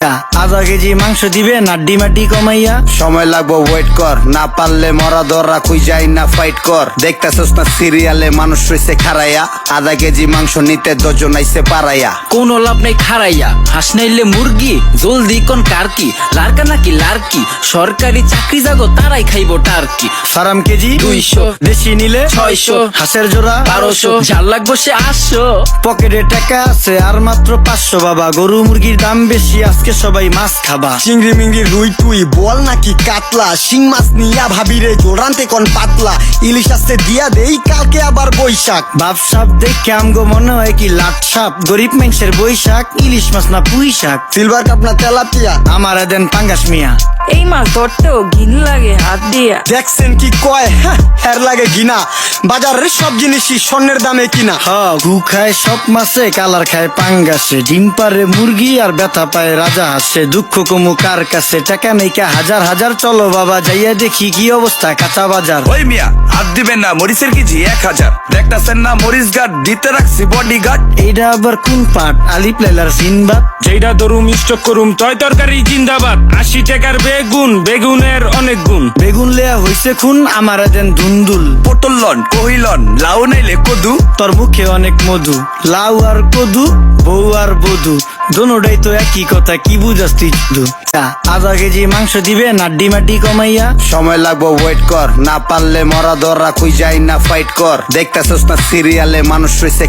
আধা কেজি মাংস দিবে নাড্ডি মাটি কমাইয়া। সময় লাগবো ওয়েট কর, না পারলে মরা দররা খুই যাই না ফাইট কর। দেখতেছস না সিরিয়ালে মানুষ রইছে খারাইয়া, আধা কেজি মাংস নিতে দজন আইছে পারাইয়া। কোনো লাভ নাই খারাইয়া, হাঁস নাইলে মুরগি, জলদি কোন কার কি লারকা নাকি লারকি, সরকারি চাকরি যাগো তারাই খাইবো টার্কি। ফার্ম কেজি 200, দেশি নিলে 600, হাঁসের জোড়া 1200, ঝাল লাগবো সে 800। পকেটে টাকা আছে আর মাত্র 500 বাবা। গরু মুরগির দাম বেশি, আজকে সবাই মাছ খাবা। চিংড়ি মিংড়ি রুই তুই বল নাকি কাতলা, শিং মাছ নিয়া ভাবিরে জোরান্তে কোন পাতলা, ইলিশ আসতে দিয়া দেই কালকে আবার বৈশাখ। বাপ সাপ দেখে আমগো মনে হয় কি লাট সাপ, গরিব মানুষের বৈশাখ, ইলিশ মাছ না পুঁই শাক। সিলভার কাপ না তেলাপিয়া, আমার দেন পাঙ্গাস মিয়া। এই মাছ ধরতেও ঘিন লাগে হাত দিয়া। দেখছেন কি কয় হের লাগে ঘিনা, বাজারের সব জিনিসই স্বর্ণের দামে কিনা। ঘু খায় সব মাছে, কালার খায় পাঙ্গাসে, ডিম পারে মুরগি আর ব্যথা পায় রাজা হাসে। দুঃখ কমু কার কাছে, টাকা নেই কা হাজার হাজার, চলো বাবা যাইয়া দেখি কি অবস্থা কাঁচা বাজার। ওই মিয়া হাত দিবেন না, মরিচের কেজি 1000। দেখতাছেন না মরিচ গার্ড দিতে রাখছি বডি গার্ড। এইটা আবার কোন পাট, আলিপ লাইলার সিনবাদ। যেইটা ধরুম স্টক করুম তয় তরকারি জিন্দাবাদ। 80 টাকার বেগুন, বেগুনের অনেক গুণ। বেগুন লেয়া হইছে খুন, আমার দেন ধুন্দুল। পটল লন কহিলন, লাউ নাইলে কদু। তোর মুখে অনেক মধু, লাউ আর কদু, বউ আর বধু, দোনোটাই তো একই কথা, কি বুঝাস তুই শুধু। আধা কেজি মাংস দিবে নাড্ডি মাটি কমাইয়া। সময় লাগবো ওয়েট কর, না পারলে মরা দররা খুই যাই না ফাইট কর। দেখতেছস না সিরিয়ালে মানুষ রইছে